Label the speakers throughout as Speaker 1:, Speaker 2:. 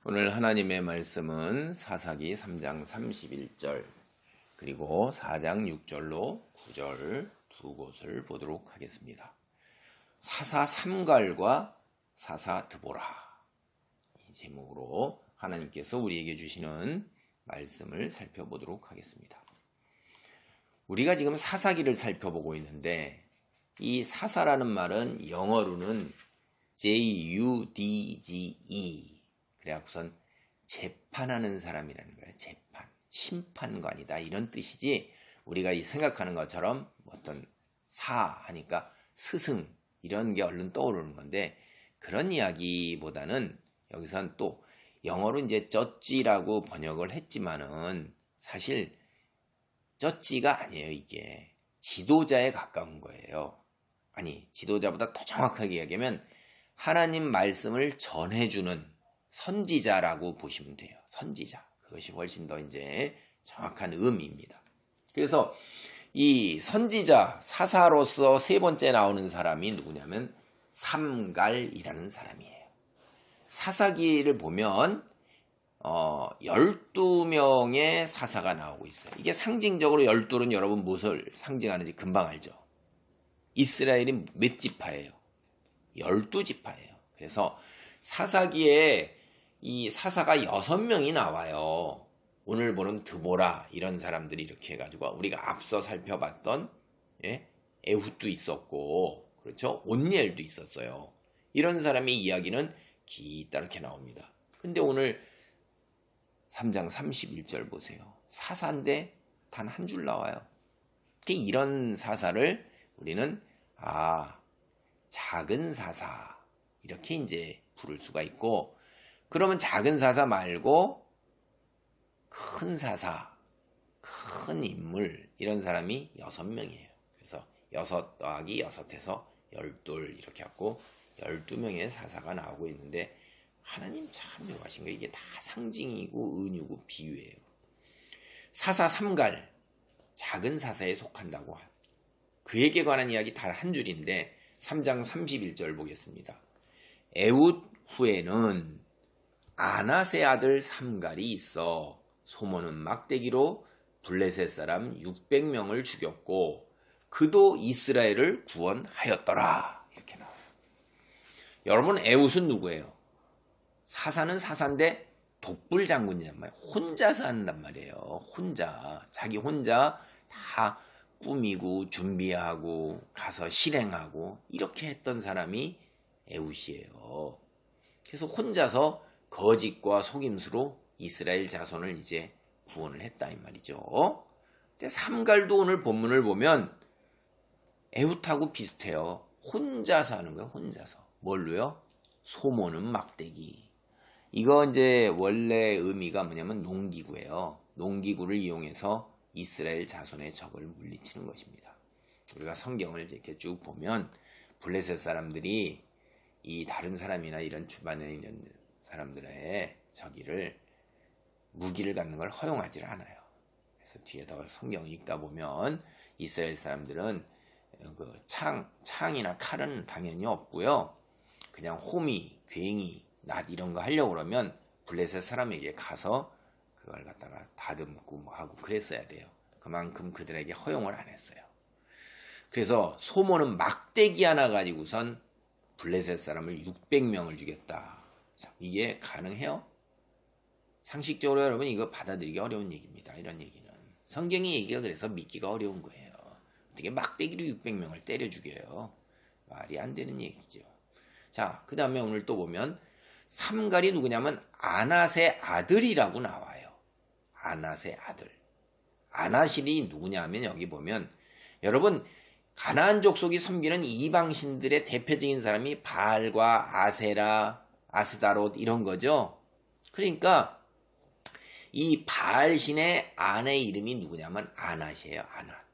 Speaker 1: 오늘 하나님의 말씀은 사사기 3장 31절 그리고 4장 6절로 9절 두 곳을 보도록 하겠습니다. 사사 삼갈과 사사 드보라, 이 제목으로 하나님께서 우리에게 주시는 말씀을 살펴보도록 하겠습니다. 우리가 지금 사사기를 살펴보고 있는데 이 사사라는 말은 영어로는 Judge, 그래갖고선 재판하는 사람이라는 거예요. 재판, 심판관이다 이런 뜻이지, 우리가 생각하는 것처럼 어떤 사 하니까 스승 이런 게 얼른 떠오르는 건데, 그런 이야기보다는 여기선 또 영어로 이제 저지라고 번역을 했지만은 사실 저지가 아니에요. 이게 지도자에 가까운 거예요. 아니, 지도자보다 더 정확하게 이야기하면 하나님 말씀을 전해주는 선지자라고 보시면 돼요. 선지자. 그것이 훨씬 더 이제 정확한 의미입니다. 그래서 이 선지자, 사사로서 세 번째 나오는 사람이 누구냐면 삼갈이라는 사람이에요. 사사기를 보면 12명의 사사가 나오고 있어요. 이게 상징적으로 12는 여러분 무엇을 상징하는지 금방 알죠. 이스라엘이 몇 지파예요? 12지파예요. 그래서 사사기에 이 사사가 6명이 나와요. 오늘 보는 드보라 이런 사람들이 이렇게 해가지고 우리가 앞서 살펴봤던 에훗도 있었고, 그렇죠? 온니엘도 있었어요. 이런 사람의 이야기는 기따르게 나옵니다. 근데 오늘 3장 31절 보세요. 사사인데 단 한 줄 나와요. 이런 사사를 우리는 작은 사사 이렇게 이제 부를 수가 있고, 그러면 작은 사사 말고 큰 사사, 큰 인물 이런 사람이 6명이에요. 그래서 6 더하기 6해서 12 이렇게 하고 12명의 사사가 나오고 있는데, 하나님 참 묘하신 거예요. 이게 다 상징이고 은유고 비유예요. 사사 삼갈, 작은 사사에 속한다고. 그에게 관한 이야기 단 한 줄인데 3장 31절 보겠습니다. 에훗 후에는 아낫의 아들 삼갈이 있어 소모는 막대기로 블레셋 사람 600명을 죽였고 그도 이스라엘을 구원하였더라. 이렇게 나와요. 여러분, 에훗은 누구예요? 사사는 사사인데 독불 장군이란 말이에요. 혼자서 한단 말이에요. 혼자, 자기 혼자 다 꾸미고 준비하고 가서 실행하고 이렇게 했던 사람이 에훗이에요. 그래서 혼자서 거짓과 속임수로 이스라엘 자손을 이제 구원을 했다 이 말이죠. 근데 삼갈도 오늘 본문을 보면 에훗하고 비슷해요. 혼자서 하는 거예요. 혼자서. 뭘로요? 소모는 막대기. 이거 이제 원래 의미가 뭐냐면 농기구예요. 농기구를 이용해서 이스라엘 자손의 적을 물리치는 것입니다. 우리가 성경을 이렇게 쭉 보면 블레셋 사람들이 이 다른 사람이나 이런 주변에 있는 사람들의 저기를 무기를 갖는 걸 허용하지 않아요. 그래서 뒤에다가 성경을 읽다 보면 이스라엘 사람들은 그 창이나 칼은 당연히 없고요. 그냥 호미, 괭이, 낫 이런 거 하려고 그러면 블레셋 사람에게 가서 그걸 갖다가 다듬고 뭐 하고 그랬어야 돼요. 그만큼 그들에게 허용을 안 했어요. 그래서 소모는 막대기 하나 가지고선 블레셋 사람을 600명을 죽였다. 자, 이게 가능해요? 상식적으로 여러분 이거 받아들이기 어려운 얘기입니다. 이런 얘기는. 성경의 얘기가 그래서 믿기가 어려운 거예요. 어떻게 막대기로 600명을 때려 죽여요? 말이 안 되는 얘기죠. 자, 그 다음에 오늘 또 보면 삼갈이 누구냐면 아낫의 아들이라고 나와요. 아낫의 아들. 아낫이 누구냐면 여기 보면 여러분 가나안 족속이 섬기는 이방신들의 대표적인 사람이 바알과 아세라, 아스다롯 이런 거죠. 그러니까 이 바알신의 아내 이름이 누구냐면 아낫이에요. 아낫.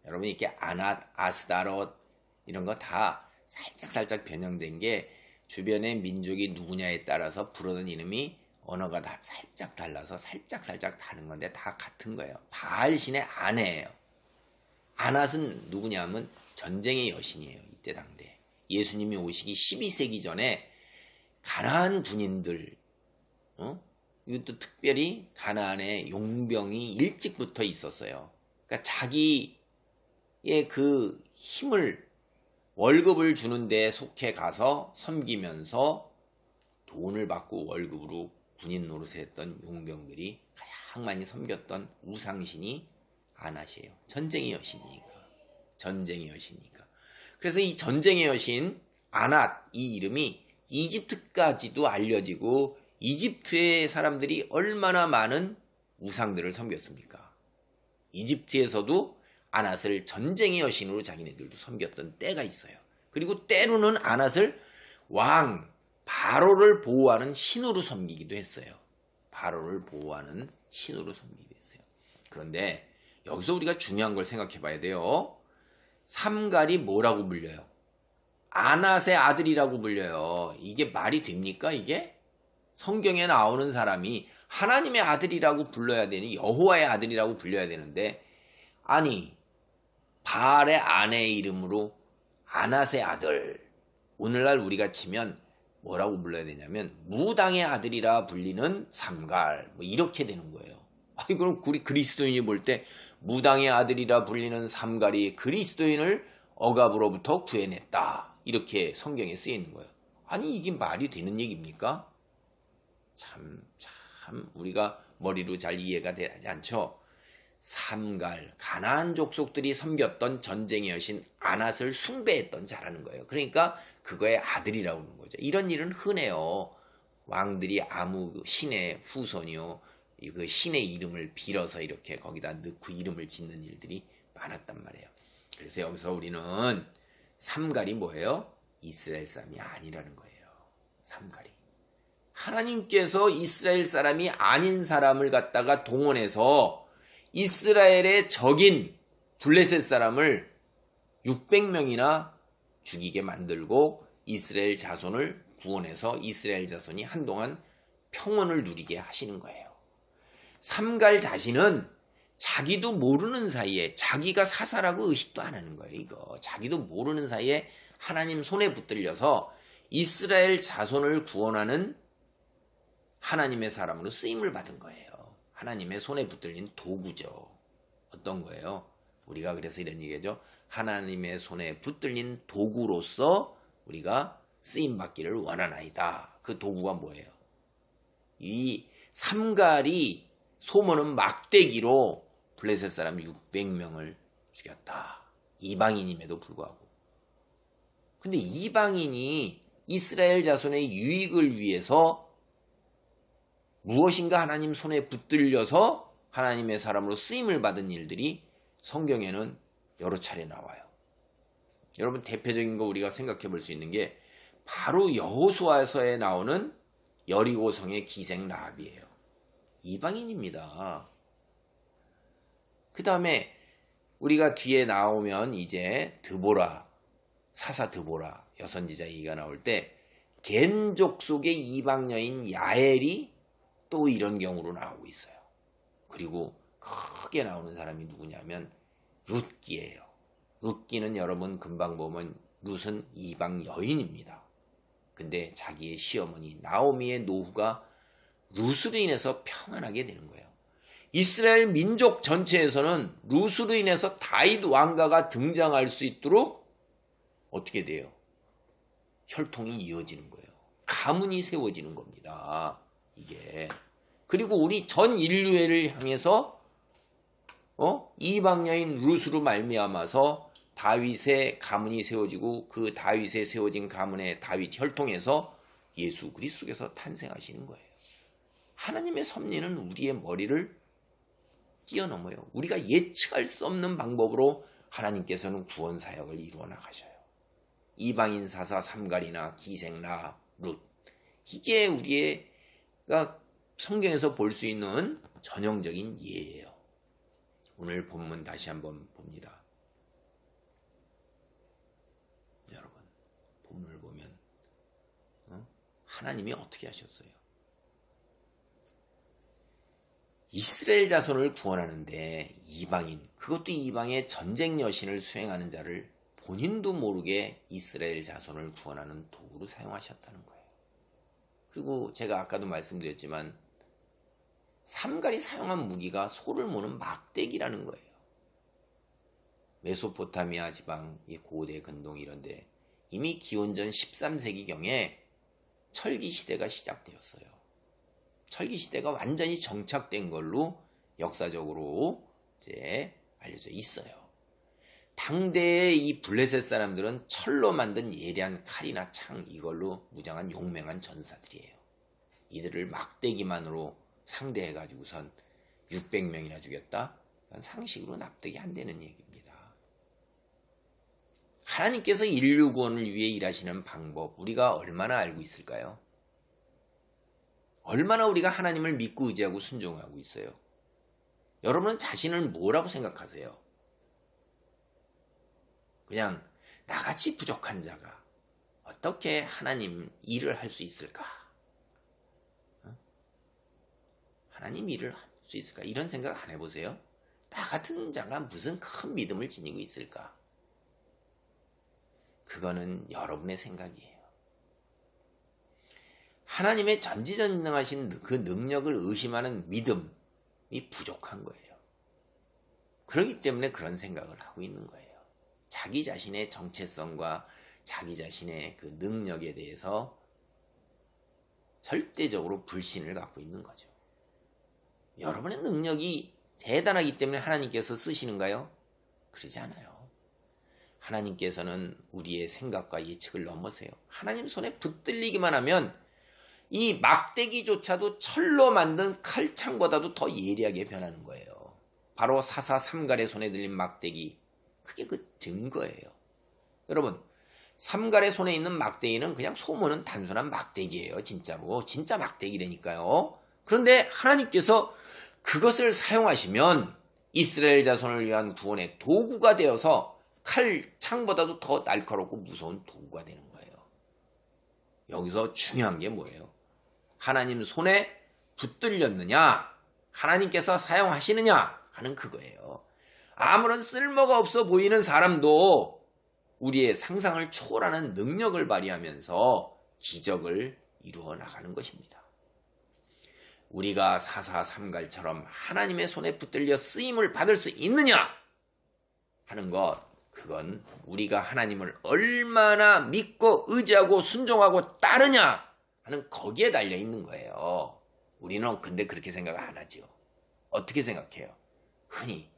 Speaker 1: 여러분 이렇게 아낫, 아스다롯 이런 거 다 살짝 변형된 게 주변의 민족이 누구냐에 따라서 부르는 이름이 언어가 다 살짝 달라서 살짝 다른 건데 다 같은 거예요. 바알신의 아내예요. 아낫은 누구냐면 전쟁의 여신이에요. 이때 당대. 예수님이 오시기 12세기 전에 가나안 군인들, 이것도 특별히 가나안에 용병이 일찍부터 있었어요. 그러니까 자기의 그 힘을 월급을 주는 데 속해 가서 섬기면서 돈을 받고 월급으로 군인 노릇을 했던 용병들이 가장 많이 섬겼던 우상신이 아낫이에요. 전쟁의 여신이니까. 전쟁의 여신이니까. 그래서 이 전쟁의 여신 아낫, 이 이름이 이집트까지도 알려지고 이집트의 사람들이 얼마나 많은 우상들을 섬겼습니까? 이집트에서도 아낫을 전쟁의 여신으로 자기네들도 섬겼던 때가 있어요. 그리고 때로는 아낫을 왕 바로를 보호하는 신으로 섬기기도 했어요. 바로를 보호하는 신으로 섬기기도 했어요. 그런데 여기서 우리가 중요한 걸 생각해 봐야 돼요. 삼갈이 뭐라고 불려요? 아낫의 아들이라고 불려요. 이게 말이 됩니까 이게? 성경에 나오는 사람이 하나님의 아들이라고 불러야 되니 여호와의 아들이라고 불려야 되는데 아니 바알의 아내의 이름으로 아낫의 아들, 오늘날 우리가 치면 뭐라고 불러야 되냐면 무당의 아들이라 불리는 삼갈, 뭐 이렇게 되는 거예요. 아니 그럼 우리 그리스도인이 볼 때 무당의 아들이라 불리는 삼갈이 그리스도인을 억압으로부터 구해냈다, 이렇게 성경에 쓰여 있는 거예요. 아니 이게 말이 되는 얘기입니까? 참 우리가 머리로 잘 이해가 되지 않죠. 삼갈, 가나안 족속들이 섬겼던 전쟁의 여신 아낫을 숭배했던 자라는 거예요. 그러니까 그거의 아들이라고 하는 거죠. 이런 일은 흔해요. 왕들이 아무 신의 후손이요, 그 신의 이름을 빌어서 이렇게 거기다 넣고 이름을 짓는 일들이 많았단 말이에요. 그래서 여기서 우리는 삼갈이 뭐예요? 이스라엘 사람이 아니라는 거예요. 삼갈이. 하나님께서 이스라엘 사람이 아닌 사람을 갖다가 동원해서 이스라엘의 적인 블레셋 사람을 600명이나 죽이게 만들고 이스라엘 자손을 구원해서 이스라엘 자손이 한동안 평온을 누리게 하시는 거예요. 삼갈 자신은 자기도 모르는 사이에, 자기가 사사라고 의식도 안 하는 거예요. 이거 자기도 모르는 사이에 하나님 손에 붙들려서 이스라엘 자손을 구원하는 하나님의 사람으로 쓰임을 받은 거예요. 하나님의 손에 붙들린 도구죠. 어떤 거예요? 우리가 그래서 이런 얘기죠. 하나님의 손에 붙들린 도구로서 우리가 쓰임 받기를 원하나이다. 그 도구가 뭐예요? 이 삼갈이 소문은 막대기로 블레셋 사람 600명을 죽였다. 이방인임에도 불구하고. 근데 이방인이 이스라엘 자손의 유익을 위해서 무엇인가 하나님 손에 붙들려서 하나님의 사람으로 쓰임을 받은 일들이 성경에는 여러 차례 나와요. 여러분 대표적인 거 우리가 생각해 볼 수 있는 게 바로 여호수아서에 나오는 여리고성의 기생 라합이에요. 이방인입니다. 그 다음에 우리가 뒤에 나오면 이제 드보라, 사사 드보라 여선지자 얘기가 나올 때 겐족 속의 이방 여인 야엘이 또 이런 경우로 나오고 있어요. 그리고 크게 나오는 사람이 누구냐면 룻기예요. 룻기는 여러분 금방 보면 룻은 이방 여인입니다. 근데 자기의 시어머니 나오미의 노후가 룻으로 인해서 평안하게 되는 거예요. 이스라엘 민족 전체에서는 룻으로 인해서 다윗 왕가가 등장할 수 있도록 어떻게 돼요? 혈통이 이어지는 거예요. 가문이 세워지는 겁니다. 이게. 그리고 우리 전 인류애를 향해서 이방 여인 룻으로 말미암아서 다윗의 가문이 세워지고 그 다윗에 세워진 가문의 다윗 혈통에서 예수 그리스도께서 탄생하시는 거예요. 하나님의 섭리는 우리의 머리를 뛰어넘어요. 우리가 예측할 수 없는 방법으로 하나님께서는 구원 사역을 이루어 나가셔요. 이방인 사사 삼갈이나 기생라 룻, 이게 우리가 성경에서 볼 수 있는 전형적인 예예요. 오늘 본문 다시 한번 봅니다. 여러분 본문을 보면 하나님이 어떻게 하셨어요? 이스라엘 자손을 구원하는데 이방인, 그것도 이방의 전쟁 여신을 수행하는 자를 본인도 모르게 이스라엘 자손을 구원하는 도구로 사용하셨다는 거예요. 그리고 제가 아까도 말씀드렸지만 삼갈이 사용한 무기가 소를 무는 막대기라는 거예요. 메소포타미아 지방, 고대 근동 이런데 이미 기원전 13세기경에 철기 시대가 시작되었어요. 철기 시대가 완전히 정착된 걸로 역사적으로 이제 알려져 있어요. 당대의 이 블레셋 사람들은 철로 만든 예리한 칼이나 창 이걸로 무장한 용맹한 전사들이에요. 이들을 막대기만으로 상대해가지고선 600명이나 죽였다? 상식으로 납득이 안 되는 얘기입니다. 하나님께서 인류 구원을 위해 일하시는 방법 우리가 얼마나 알고 있을까요? 얼마나 우리가 하나님을 믿고 의지하고 순종하고 있어요? 여러분은 자신을 뭐라고 생각하세요? 그냥 나같이 부족한 자가 어떻게 하나님 일을 할 수 있을까? 하나님 일을 할 수 있을까? 이런 생각 안 해보세요? 나 같은 자가 무슨 큰 믿음을 지니고 있을까? 그거는 여러분의 생각이에요. 하나님의 전지전능하신 그 능력을 의심하는 믿음이 부족한 거예요. 그렇기 때문에 그런 생각을 하고 있는 거예요. 자기 자신의 정체성과 자기 자신의 그 능력에 대해서 절대적으로 불신을 갖고 있는 거죠. 여러분의 능력이 대단하기 때문에 하나님께서 쓰시는가요? 그러지 않아요. 하나님께서는 우리의 생각과 예측을 넘어서요. 하나님 손에 붙들리기만 하면 이 막대기조차도 철로 만든 칼창보다도 더 예리하게 변하는 거예요. 바로 사사 삼갈의 손에 들린 막대기, 그게 그 증거예요. 여러분, 삼갈의 손에 있는 막대기는 그냥 소문은 단순한 막대기예요. 진짜로. 진짜 막대기라니까요. 그런데 하나님께서 그것을 사용하시면 이스라엘 자손을 위한 구원의 도구가 되어서 칼창보다도 더 날카롭고 무서운 도구가 되는 거예요. 여기서 중요한 게 뭐예요? 하나님 손에 붙들렸느냐? 하나님께서 사용하시느냐? 하는 그거예요. 아무런 쓸모가 없어 보이는 사람도 우리의 상상을 초월하는 능력을 발휘하면서 기적을 이루어 나가는 것입니다. 우리가 사사삼갈처럼 하나님의 손에 붙들려 쓰임을 받을 수 있느냐 하는 것, 그건 우리가 하나님을 얼마나 믿고 의지하고 순종하고 따르냐 하는 거기에 달려 있는 거예요. 우리는 근데 그렇게 생각 안 하죠. 어떻게 생각해요? 흔히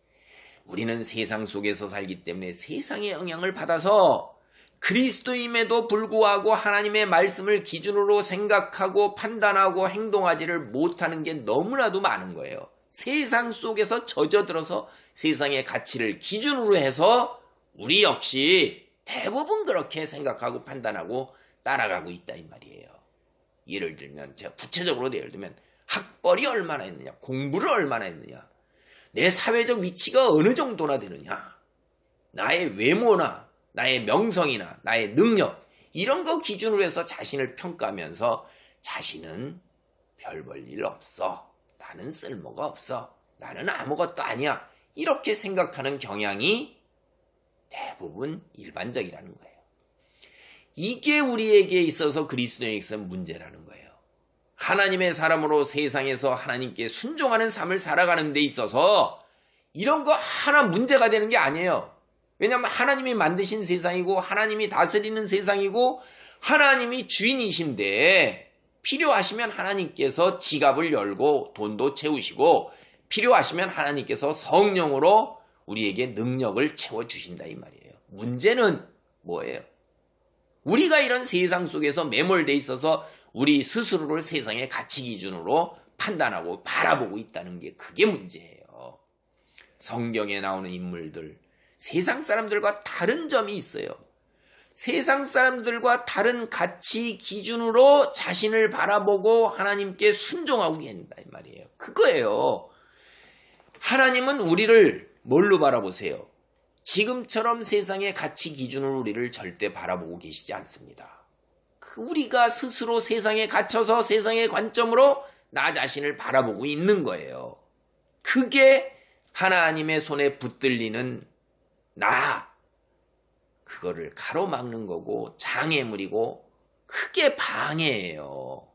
Speaker 1: 우리는 세상 속에서 살기 때문에 세상의 영향을 받아서 그리스도임에도 불구하고 하나님의 말씀을 기준으로 생각하고 판단하고 행동하지를 못하는 게 너무나도 많은 거예요. 세상 속에서 젖어들어서 세상의 가치를 기준으로 해서 우리 역시 대부분 그렇게 생각하고 판단하고 따라가고 있다 이 말이에요. 예를 들면 제가 구체적으로 예를 들면 학벌이 얼마나 했느냐, 공부를 얼마나 했느냐, 내 사회적 위치가 어느 정도나 되느냐, 나의 외모나 나의 명성이나 나의 능력 이런 거 기준으로 해서 자신을 평가하면서 자신은 별 볼 일 없어, 나는 쓸모가 없어, 나는 아무것도 아니야 이렇게 생각하는 경향이 대부분 일반적이라는 거예요. 이게 우리에게 있어서 그리스도인에게 있어서 문제라는 거예요. 하나님의 사람으로 세상에서 하나님께 순종하는 삶을 살아가는 데 있어서 이런 거 하나 문제가 되는 게 아니에요. 왜냐하면 하나님이 만드신 세상이고 하나님이 다스리는 세상이고 하나님이 주인이신데 필요하시면 하나님께서 지갑을 열고 돈도 채우시고 필요하시면 하나님께서 성령으로 우리에게 능력을 채워주신다 이 말이에요. 문제는 뭐예요? 우리가 이런 세상 속에서 매몰돼 있어서 우리 스스로를 세상의 가치 기준으로 판단하고 바라보고 있다는 게 그게 문제예요. 성경에 나오는 인물들, 세상 사람들과 다른 점이 있어요. 세상 사람들과 다른 가치 기준으로 자신을 바라보고 하나님께 순종하고 계신다 이 말이에요. 그거예요. 하나님은 우리를 뭘로 바라보세요? 지금처럼 세상의 가치 기준으로 우리를 절대 바라보고 계시지 않습니다. 우리가 스스로 세상에 갇혀서 세상의 관점으로 나 자신을 바라보고 있는 거예요. 그게 하나님의 손에 붙들리는 나, 그거를 가로막는 거고 장애물이고 크게 방해예요.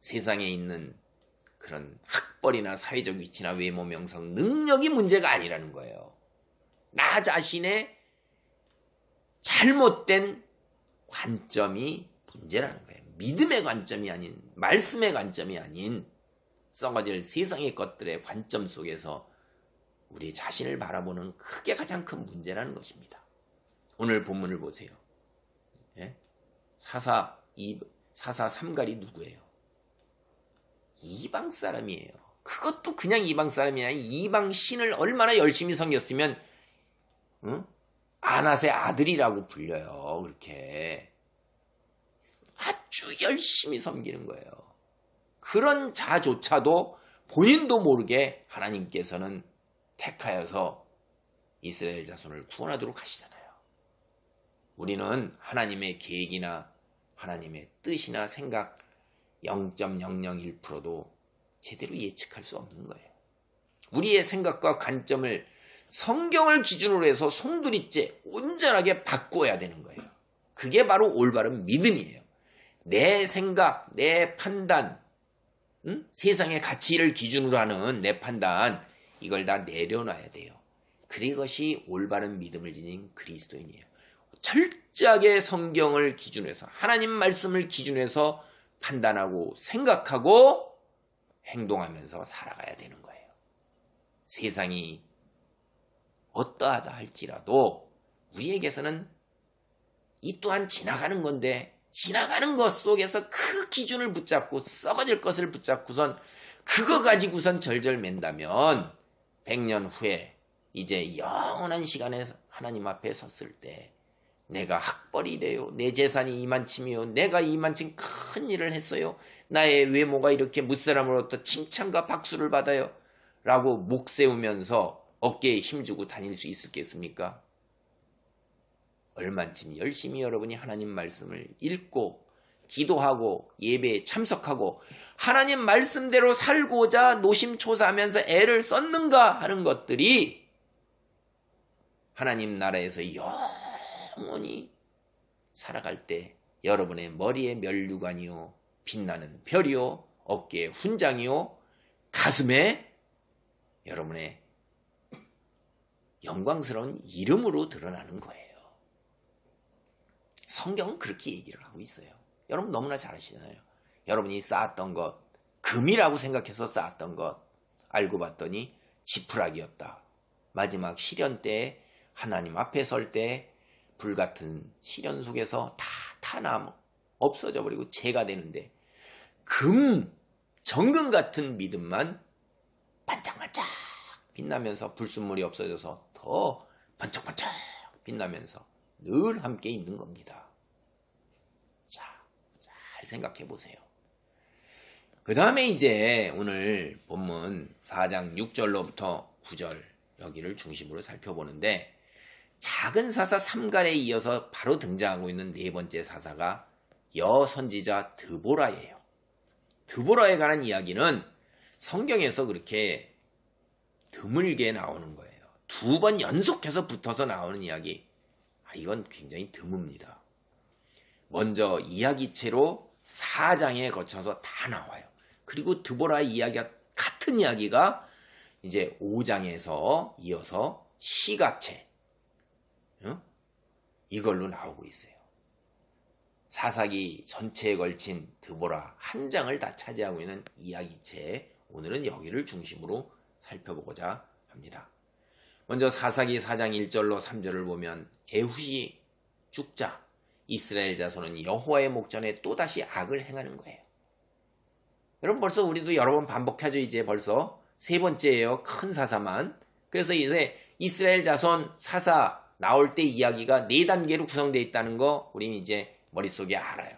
Speaker 1: 세상에 있는 그런 학벌이나 사회적 위치나 외모, 명성, 능력이 문제가 아니라는 거예요. 나 자신의 잘못된 관점이 문제라는 거예요. 믿음의 관점이 아닌, 말씀의 관점이 아닌 썩어질 세상의 것들의 관점 속에서 우리 자신을 바라보는 그게 가장 큰 문제라는 것입니다. 오늘 본문을 보세요. 예? 사사 삼갈이 누구예요? 이방 사람이에요. 그것도 그냥 이방 사람이 아니라 이방 신을 얼마나 열심히 섬겼으면 아낫의 아들이라고 불려요. 그렇게 아주 열심히 섬기는 거예요. 그런 자조차도 본인도 모르게 하나님께서는 택하여서 이스라엘 자손을 구원하도록 하시잖아요. 우리는 하나님의 계획이나 하나님의 뜻이나 생각 0.001%도 제대로 예측할 수 없는 거예요. 우리의 생각과 관점을 성경을 기준으로 해서 송두리째 온전하게 바꿔야 되는 거예요. 그게 바로 올바른 믿음이에요. 내 생각, 내 판단, 세상의 가치를 기준으로 하는 내 판단, 이걸 다 내려놔야 돼요. 그것이 올바른 믿음을 지닌 그리스도인이에요. 철저하게 성경을 기준으로 해서 하나님 말씀을 기준으로 해서 판단하고 생각하고 행동하면서 살아가야 되는 거예요. 세상이 어떠하다 할지라도 우리에게서는 이 또한 지나가는 건데 지나가는 것 속에서 그 기준을 붙잡고 썩어질 것을 붙잡고선 그거 가지고선 절절 맨다면 100년 후에 이제 영원한 시간에 하나님 앞에 섰을 때 내가 학벌이래요. 내 재산이 이만치며 내가 이만큼 큰 일을 했어요. 나의 외모가 이렇게 무사람으로부터 칭찬과 박수를 받아요. 라고 목 세우면서 어깨에 힘주고 다닐 수 있겠습니까? 얼만큼 열심히 여러분이 하나님 말씀을 읽고 기도하고 예배에 참석하고 하나님 말씀대로 살고자 노심초사하면서 애를 썼는가 하는 것들이 하나님 나라에서 영원히 살아갈 때 여러분의 머리에 면류관이요 빛나는 별이요 어깨에 훈장이요 가슴에 여러분의 영광스러운 이름으로 드러나는 거예요. 성경은 그렇게 얘기를 하고 있어요. 여러분 너무나 잘 아시잖아요. 여러분이 쌓았던 것, 금이라고 생각해서 쌓았던 것 알고 봤더니 지푸라기였다. 마지막 시련 때 하나님 앞에 설 때 불같은 시련 속에서 다 타나 없어져 버리고 재가 되는데 정금 같은 믿음만 반짝반짝 빛나면서 불순물이 없어져서 더 반짝반짝 빛나면서 늘 함께 있는 겁니다. 자, 잘 생각해 보세요. 그 다음에 이제 오늘 본문 4장 6절로부터 9절 여기를 중심으로 살펴보는데 작은 사사 삼갈에 이어서 바로 등장하고 있는 네 번째 사사가 여선지자 드보라예요. 드보라에 관한 이야기는 성경에서 그렇게 드물게 나오는 거예요. 2번 연속해서 붙어서 나오는 이야기. 이건 굉장히 드뭅니다. 먼저 이야기체로 4장에 거쳐서 다 나와요. 그리고 드보라의 이야기가 같은 이야기가 이제 5장에서 이어서 시가체 이걸로 나오고 있어요. 사사기 전체에 걸친 드보라 한 장을 다 차지하고 있는 이야기체 오늘은 여기를 중심으로 살펴보고자 합니다. 먼저 사사기 4장 1절로 3절을 보면 에훗이 죽자 이스라엘 자손은 여호와의 목전에 또다시 악을 행하는 거예요. 여러분 벌써 우리도 여러 번 반복하죠. 이제 벌써 세 번째예요. 큰 사사만. 그래서 이제 이스라엘 자손 사사 나올 때 이야기가 4단계로 구성되어 있다는 거 우리는 이제 머릿속에 알아요.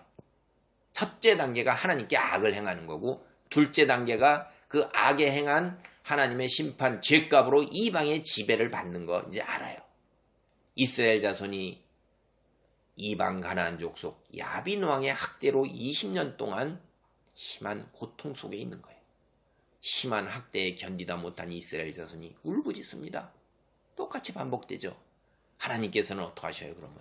Speaker 1: 첫째 단계가 하나님께 악을 행하는 거고 둘째 단계가 그 악에 행한 하나님의 심판 죄값으로 이방의 지배를 받는 거 이제 알아요. 이스라엘 자손이 이방 가나안 족속 야빈 왕의 학대로 20년 동안 심한 고통 속에 있는 거예요. 심한 학대에 견디다 못한 이스라엘 자손이 울부짖습니다. 똑같이 반복되죠. 하나님께서는 어떻게 하셔요? 그러면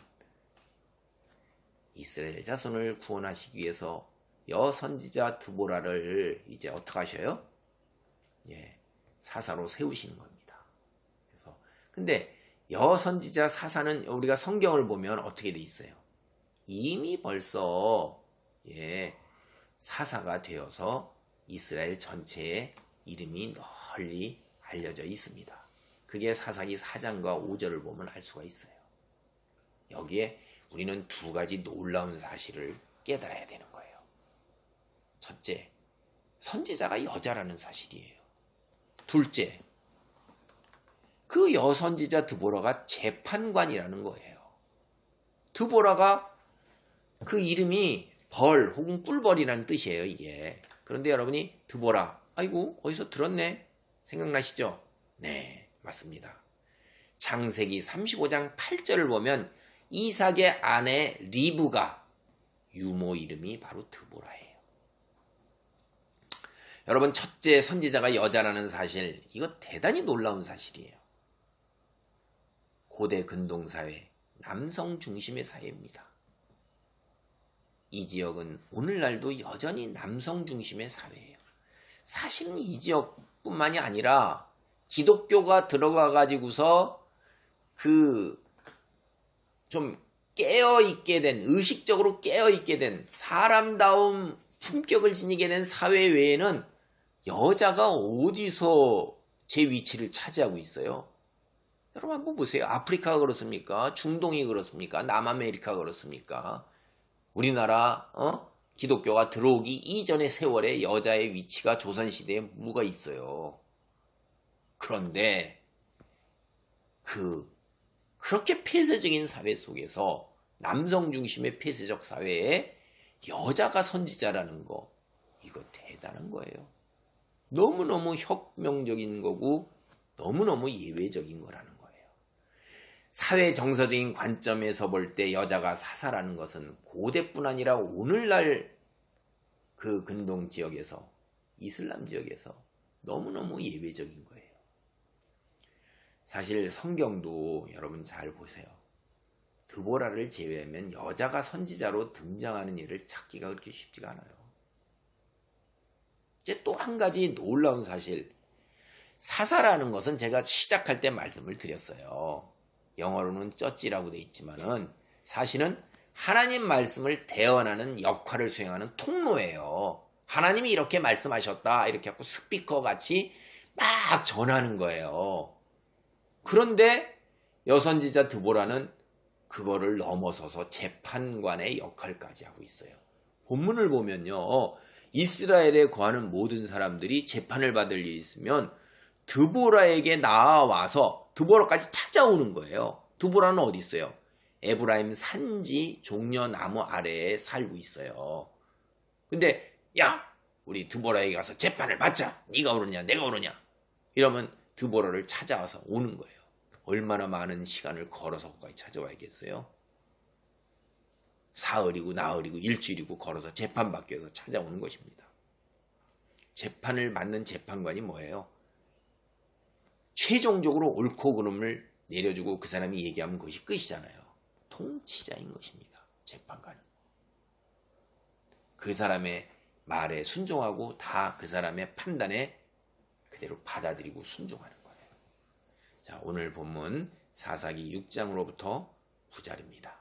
Speaker 1: 이스라엘 자손을 구원하시기 위해서 여선지자 드보라를 이제 어떻게 하셔요? 예, 사사로 세우시는 겁니다. 그래서 근데 여선지자 사사는 우리가 성경을 보면 어떻게 돼 있어요? 이미 벌써 사사가 되어서 이스라엘 전체에 이름이 널리 알려져 있습니다. 그게 사사기 4장과 5절을 보면 알 수가 있어요. 여기에 우리는 두 가지 놀라운 사실을 깨달아야 되는 거예요. 첫째, 선지자가 여자라는 사실이에요. 둘째, 그 여선지자 드보라가 재판관이라는 거예요. 드보라가 그 이름이 벌 혹은 꿀벌이라는 뜻이에요, 이게. 그런데 여러분이 드보라, 아이고 어디서 들었네 생각나시죠? 네, 맞습니다. 창세기 35장 8절을 보면 이삭의 아내 리브가 유모 이름이 바로 드보라예요. 여러분, 첫째 선지자가 여자라는 사실, 이거 대단히 놀라운 사실이에요. 고대 근동사회, 남성 중심의 사회입니다. 이 지역은 오늘날도 여전히 남성 중심의 사회예요. 사실은 이 지역뿐만이 아니라 기독교가 들어가 가지고서 좀 깨어있게 된, 의식적으로 깨어있게 된 사람다운 품격을 지니게 된 사회 외에는 여자가 어디서 제 위치를 차지하고 있어요? 여러분 한번 보세요. 아프리카가 그렇습니까? 중동이 그렇습니까? 남아메리카가 그렇습니까? 우리나라 기독교가 들어오기 이전의 세월에 여자의 위치가 조선시대에 뭐가 있어요. 그런데 그렇게 폐쇄적인 사회 속에서 남성 중심의 폐쇄적 사회에 여자가 선지자라는 거, 이거 대단한 거예요. 너무너무 혁명적인 거고 너무너무 예외적인 거라는 거예요. 사회 정서적인 관점에서 볼 때 여자가 사사라는 것은 고대뿐 아니라 오늘날 그 근동 지역에서, 이슬람 지역에서 너무너무 예외적인 거예요. 사실 성경도 여러분 잘 보세요. 드보라를 제외하면 여자가 선지자로 등장하는 일을 찾기가 그렇게 쉽지가 않아요. 이제 또 한 가지 놀라운 사실, 사사라는 것은 제가 시작할 때 말씀을 드렸어요. 영어로는 쩌찌라고 돼 있지만은 사실은 하나님 말씀을 대언하는 역할을 수행하는 통로예요. 하나님이 이렇게 말씀하셨다 이렇게 하고 스피커 같이 막 전하는 거예요. 그런데 여선지자 드보라는 그거를 넘어서서 재판관의 역할까지 하고 있어요. 본문을 보면요, 이스라엘에 거하는 모든 사람들이 재판을 받을 일이 있으면 드보라에게 나와서 드보라까지 찾아오는 거예요. 드보라는 어디 있어요? 에브라임 산지 종려나무 아래에 살고 있어요. 근데 야, 우리 드보라에게 가서 재판을 받자. 네가 오느냐 내가 오느냐 이러면 드보라를 찾아와서 오는 거예요. 얼마나 많은 시간을 걸어서 거기까지 찾아와야겠어요? 사흘이고 나흘이고 일주일이고 걸어서 재판받기 위해서 찾아오는 것입니다. 재판을 맡는 재판관이 뭐예요? 최종적으로 옳고 그름을 내려주고 그 사람이 얘기하면 그것이 끝이잖아요. 통치자인 것입니다. 재판관은. 그 사람의 말에 순종하고 다 그 사람의 판단에 그대로 받아들이고 순종하는 거예요. 자, 오늘 본문 사사기 6장으로부터 9절입니다.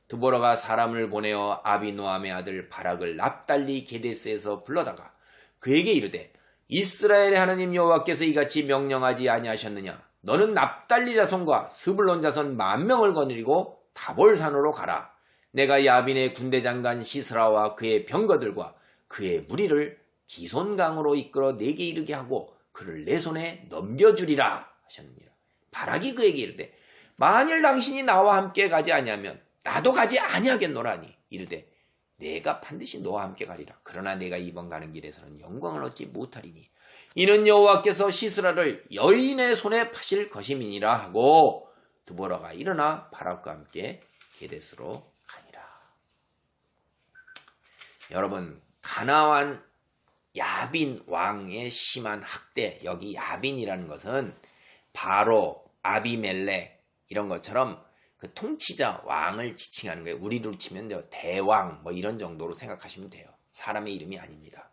Speaker 1: 드보라가 사람을 보내어 아비노함의 아들 바락을 납달리 게데스에서 불러다가 그에게 이르되 이스라엘의 하나님 여호와께서 이같이 명령하지 아니하셨느냐? 너는 납달리 자손과 스불론 자손 10,000명을 거느리고 다볼산으로 가라. 내가 야빈의 군대장관 시스라와 그의 병거들과 그의 무리를 기손강으로 이끌어 내게 이르게 하고 그를 내 손에 넘겨주리라 하셨느니라. 바락이 그에게 이르되 만일 당신이 나와 함께 가지 아니하면 나도 가지 아니하겠노라니. 이르되 내가 반드시 너와 함께 가리라. 그러나 내가 이번 가는 길에서는 영광을 얻지 못하리니 이는 여호와께서 시스라를 여인의 손에 파실 것임이니라 하고 드보라가 일어나 바락과 함께 게데스로 가니라. 여러분, 가나안 야빈 왕의 심한 학대, 여기 야빈이라는 것은 바로 아비멜렉 이런 것처럼 그 통치자 왕을 지칭하는 거예요. 우리로 치면 대왕 뭐 이런 정도로 생각하시면 돼요. 사람의 이름이 아닙니다.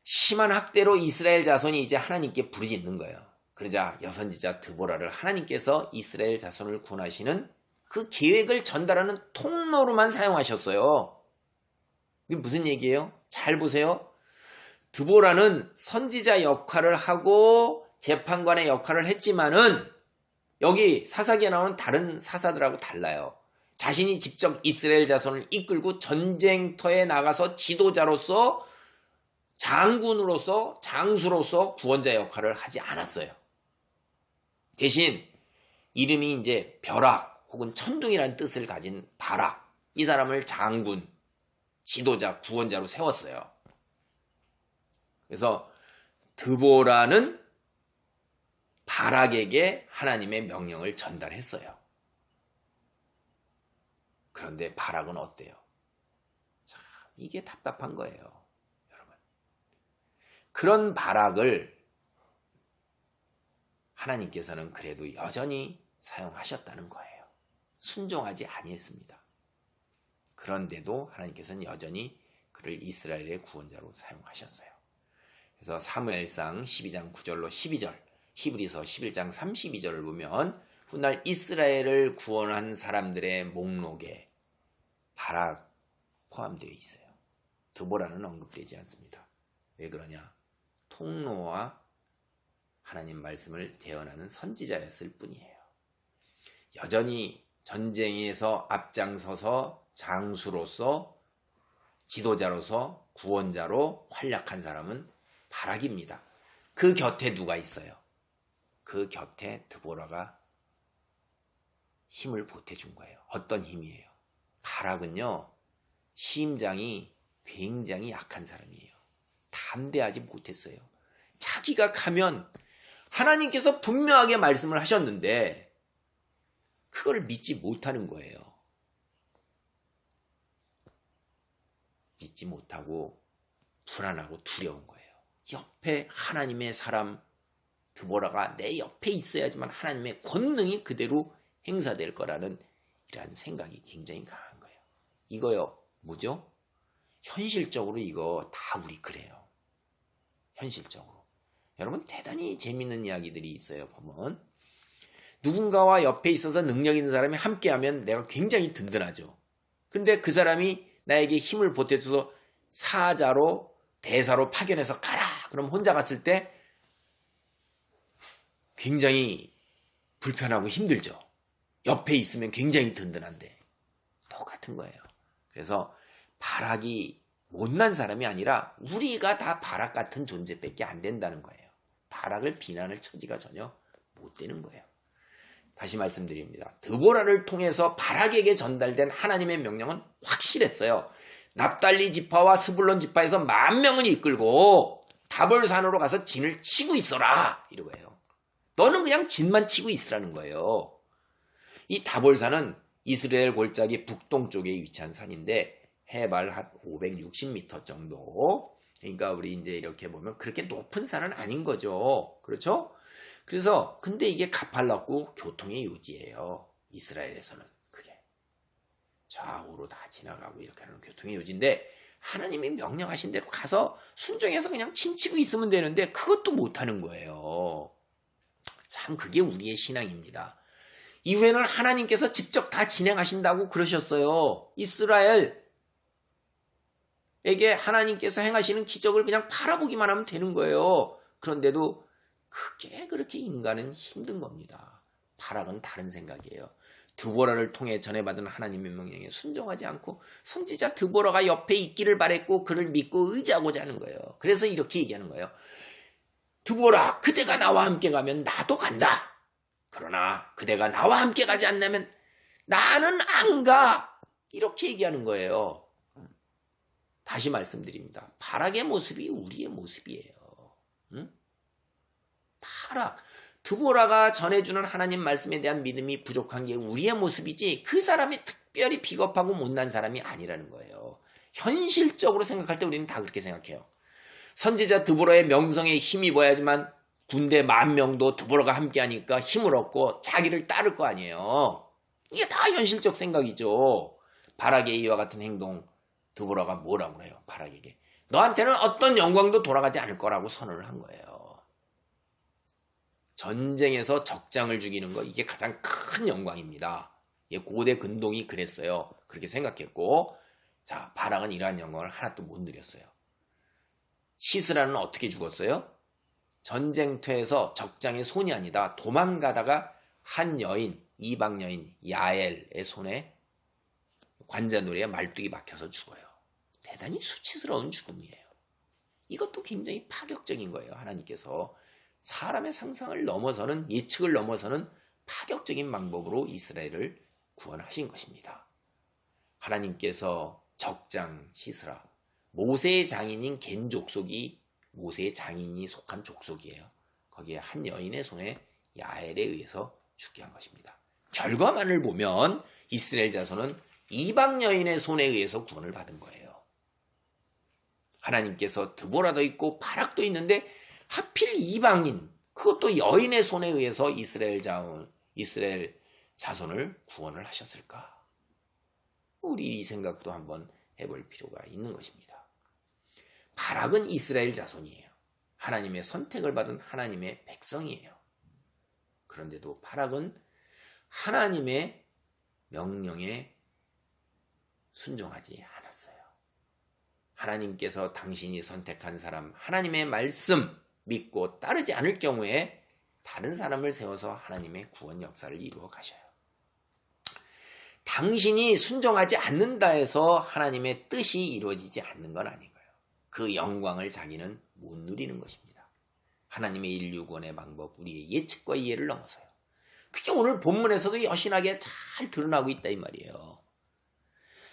Speaker 1: 심한 학대로 이스라엘 자손이 이제 하나님께 부르짖는 거예요. 그러자 여선지자 드보라를 하나님께서 이스라엘 자손을 구원하시는 그 계획을 전달하는 통로로만 사용하셨어요. 이게 무슨 얘기예요? 잘 보세요. 드보라는 선지자 역할을 하고 재판관의 역할을 했지만은 여기 사사기에 나오는 다른 사사들하고 달라요. 자신이 직접 이스라엘 자손을 이끌고 전쟁터에 나가서 지도자로서 장군으로서 장수로서 구원자 역할을 하지 않았어요. 대신 이름이 이제 벼락 혹은 천둥이라는 뜻을 가진 바락, 이 사람을 장군, 지도자, 구원자로 세웠어요. 그래서 드보라는 바락에게 하나님의 명령을 전달했어요. 그런데 바락은 어때요? 참 이게 답답한 거예요, 여러분. 그런 바락을 하나님께서는 그래도 여전히 사용하셨다는 거예요. 순종하지 아니했습니다. 그런데도 하나님께서는 여전히 그를 이스라엘의 구원자로 사용하셨어요. 그래서 사무엘상 12장 9절로 12절, 히브리서 11장 32절을 보면 훗날 이스라엘을 구원한 사람들의 목록에 바락 포함되어 있어요. 드보라는 언급되지 않습니다. 왜 그러냐? 통로와 하나님 말씀을 대언하는 선지자였을 뿐이에요. 여전히 전쟁에서 앞장서서 장수로서 지도자로서 구원자로 활약한 사람은 바락입니다. 그 곁에 누가 있어요? 그 곁에 드보라가 힘을 보태준 거예요. 어떤 힘이에요? 바락은요, 심장이 굉장히 약한 사람이에요. 담대하지 못했어요. 자기가 가면 하나님께서 분명하게 말씀을 하셨는데 그걸 믿지 못하는 거예요. 믿지 못하고 불안하고 두려운 거예요. 옆에 하나님의 사람 드보라가 내 옆에 있어야지만 하나님의 권능이 그대로 행사될 거라는 이러한 생각이 굉장히 강한 거예요. 이거요, 뭐죠? 현실적으로 이거 다 우리 그래요. 현실적으로. 여러분 대단히 재밌는 이야기들이 있어요. 보면 누군가와 옆에 있어서 능력 있는 사람이 함께하면 내가 굉장히 든든하죠. 근데 그 사람이 나에게 힘을 보태줘서 사자로 대사로 파견해서 가라. 그럼 혼자 갔을 때 굉장히 불편하고 힘들죠. 옆에 있으면 굉장히 든든한데 똑같은 거예요. 그래서 바락이 못난 사람이 아니라 우리가 다 바락 같은 존재밖에 안 된다는 거예요. 바락을 비난할 처지가 전혀 못 되는 거예요. 다시 말씀드립니다. 드보라를 통해서 바락에게 전달된 하나님의 명령은 확실했어요. 납달리 지파와 스불론 지파에서 10,000명을 이끌고 다볼산으로 가서 진을 치고 있어라 이러고요. 너는 그냥 진만 치고 있으라는 거예요. 이 다볼산은 이스라엘 골짜기 북동쪽에 위치한 산인데 해발 한 560m 정도. 그러니까 우리 이제 이렇게 보면 그렇게 높은 산은 아닌 거죠. 그렇죠? 그래서 근데 이게 가팔랐고 교통의 요지예요. 이스라엘에서는 그게 좌우로 다 지나가고 이렇게 하는 교통의 요지인데 하나님이 명령하신 대로 가서 순종해서 그냥 침치고 있으면 되는데 그것도 못하는 거예요. 참 그게 우리의 신앙입니다. 이후에는 하나님께서 직접 다 진행하신다고 그러셨어요. 이스라엘에게 하나님께서 행하시는 기적을 그냥 바라보기만 하면 되는 거예요. 그런데도 그게 그렇게 인간은 힘든 겁니다. 바락은 다른 생각이에요. 드보라를 통해 전해받은 하나님의 명령에 순종하지 않고 선지자 드보라가 옆에 있기를 바랬고 그를 믿고 의지하고자 하는 거예요. 그래서 이렇게 얘기하는 거예요. 드보라, 그대가 나와 함께 가면 나도 간다. 그러나 그대가 나와 함께 가지 않냐면 나는 안 가. 이렇게 얘기하는 거예요. 다시 말씀드립니다. 바락의 모습이 우리의 모습이에요. 응? 바락, 드보라가 전해주는 하나님 말씀에 대한 믿음이 부족한 게 우리의 모습이지 그 사람이 특별히 비겁하고 못난 사람이 아니라는 거예요. 현실적으로 생각할 때 우리는 다 그렇게 생각해요. 선지자 드보라의 명성에 힘입어야지만 군대 10,000명도 드보라가 함께하니까 힘을 얻고 자기를 따를 거 아니에요. 이게 다 현실적 생각이죠. 바락의 이와 같은 행동 드보라가 뭐라고 그래요? 바락에게. 너한테는 어떤 영광도 돌아가지 않을 거라고 선언을 한 거예요. 전쟁에서 적장을 죽이는 거, 이게 가장 큰 영광입니다. 고대 근동이 그랬어요. 그렇게 생각했고, 자, 바락은 이러한 영광을 하나도 못 누렸어요. 시스라는 어떻게 죽었어요? 전쟁터에서 적장의 손이 아니다 도망가다가 한 여인, 이방 여인 야엘의 손에 관자놀이에 말뚝이 막혀서 죽어요. 대단히 수치스러운 죽음이에요. 이것도 굉장히 파격적인 거예요. 하나님께서 사람의 상상을 넘어서는, 예측을 넘어서는 파격적인 방법으로 이스라엘을 구원하신 것입니다. 하나님께서 적장 시스라, 모세의 장인인 겐 족속이 모세의 장인이 속한 족속이에요. 거기에 한 여인의 손에 야엘에 의해서 죽게 한 것입니다. 결과만을 보면 이스라엘 자손은 이방 여인의 손에 의해서 구원을 받은 거예요. 하나님께서 드보라도 있고 바락도 있는데 하필 이방인, 그것도 여인의 손에 의해서 이스라엘 자손을 구원을 하셨을까? 우리 이 생각도 한번 해볼 필요가 있는 것입니다. 바락은 이스라엘 자손이에요. 하나님의 선택을 받은 하나님의 백성이에요. 그런데도 바락은 하나님의 명령에 순종하지 않았어요. 하나님께서 당신이 선택한 사람, 하나님의 말씀 믿고 따르지 않을 경우에 다른 사람을 세워서 하나님의 구원 역사를 이루어 가셔요. 당신이 순종하지 않는다 해서 하나님의 뜻이 이루어지지 않는 건 아니고요. 그 영광을 자기는 못 누리는 것입니다. 하나님의 인류 구원의 방법, 우리의 예측과 이해를 넘어서요. 그게 오늘 본문에서도 여신하게 잘 드러나고 있다 이 말이에요.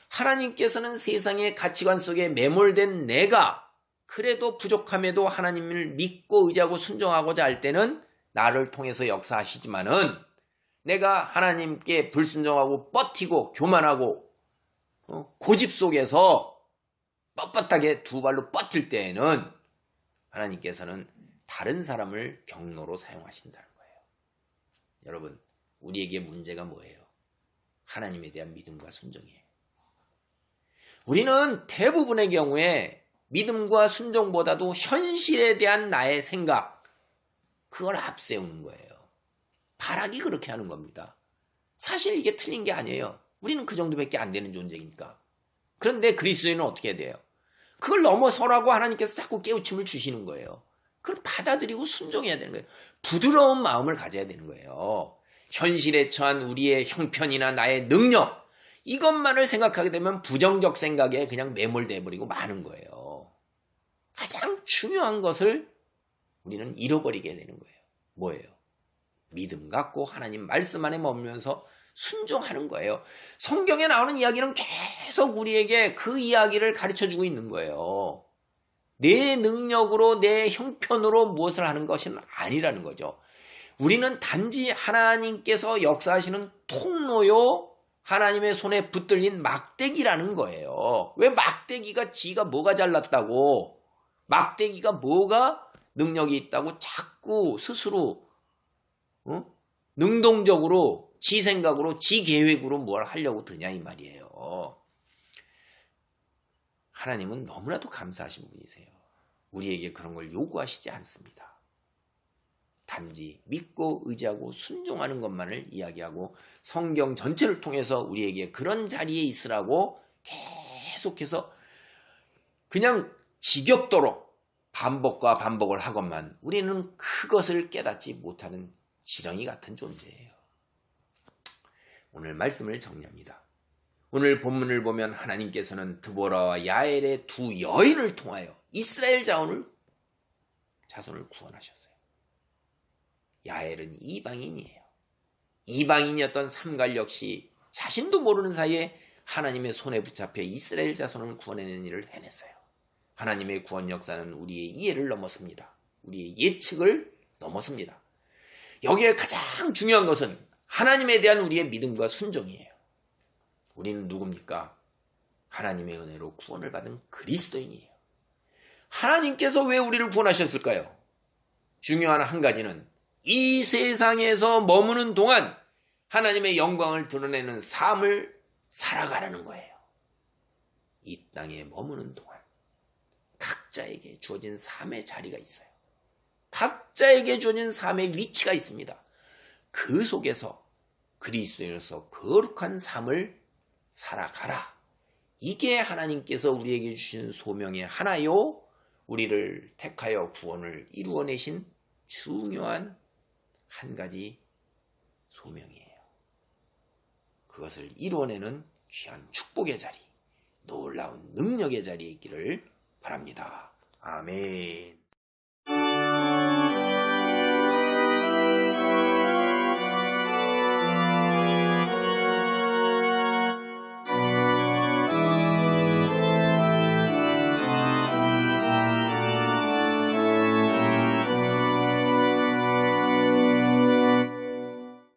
Speaker 1: 하나님께서는 세상의 가치관 속에 매몰된 내가 그래도 부족함에도 하나님을 믿고 의지하고 순종하고자 할 때는 나를 통해서 역사하시지만은 내가 하나님께 불순종하고 버티고 교만하고 고집 속에서 뻣뻣하게 두 발로 뻗을 때에는 하나님께서는 다른 사람을 경로로 사용하신다는 거예요. 여러분, 우리에게 문제가 뭐예요? 하나님에 대한 믿음과 순종이에요. 우리는 대부분의 경우에 믿음과 순종보다도 현실에 대한 나의 생각, 그걸 앞세우는 거예요. 바락이 그렇게 하는 겁니다. 사실 이게 틀린 게 아니에요. 우리는 그 정도밖에 안 되는 존재니까. 그런데 그리스도인은 어떻게 해야 돼요? 그걸 넘어서라고 하나님께서 자꾸 깨우침을 주시는 거예요. 그걸 받아들이고 순종해야 되는 거예요. 부드러운 마음을 가져야 되는 거예요. 현실에 처한 우리의 형편이나 나의 능력, 이것만을 생각하게 되면 부정적 생각에 그냥 매몰돼 버리고 마는 거예요. 가장 중요한 것을 우리는 잃어버리게 되는 거예요. 뭐예요? 믿음 갖고 하나님 말씀 안에 머물면서 순종하는 거예요. 성경에 나오는 이야기는 계속 우리에게 그 이야기를 가르쳐주고 있는 거예요. 내 능력으로 내 형편으로 무엇을 하는 것은 아니라는 거죠. 우리는 단지 하나님께서 역사하시는 통로요, 하나님의 손에 붙들린 막대기라는 거예요. 왜 막대기가 지가 뭐가 잘났다고, 막대기가 뭐가 능력이 있다고 자꾸 스스로 능동적으로 지 생각으로 지 계획으로 뭘 하려고 드냐 이 말이에요. 하나님은 너무나도 감사하신 분이세요. 우리에게 그런 걸 요구하시지 않습니다. 단지 믿고 의지하고 순종하는 것만을 이야기하고 성경 전체를 통해서 우리에게 그런 자리에 있으라고 계속해서 그냥 지겹도록 반복과 반복을 하건만 우리는 그것을 깨닫지 못하는 지렁이 같은 존재예요. 오늘 말씀을 정리합니다. 오늘 본문을 보면 하나님께서는 드보라와 야엘의 두 여인을 통하여 이스라엘 자손을 구원하셨어요. 야엘은 이방인이에요. 이방인이었던 삼갈 역시 자신도 모르는 사이에 하나님의 손에 붙잡혀 이스라엘 자손을 구원해내는 일을 해냈어요. 하나님의 구원 역사는 우리의 이해를 넘어섭니다. 우리의 예측을 넘어섭니다. 여기에 가장 중요한 것은 하나님에 대한 우리의 믿음과 순종이에요. 우리는 누굽니까? 하나님의 은혜로 구원을 받은 그리스도인이에요. 하나님께서 왜 우리를 구원하셨을까요? 중요한 한 가지는 이 세상에서 머무는 동안 하나님의 영광을 드러내는 삶을 살아가라는 거예요. 이 땅에 머무는 동안 각자에게 주어진 삶의 자리가 있어요. 각자에게 주어진 삶의 위치가 있습니다. 그 속에서 그리스도인으로서 거룩한 삶을 살아가라. 이게 하나님께서 우리에게 주신 소명의 하나요, 우리를 택하여 구원을 이루어내신 중요한 한 가지 소명이에요. 그것을 이루어내는 귀한 축복의 자리, 놀라운 능력의 자리에 있기를 바랍니다. 아멘.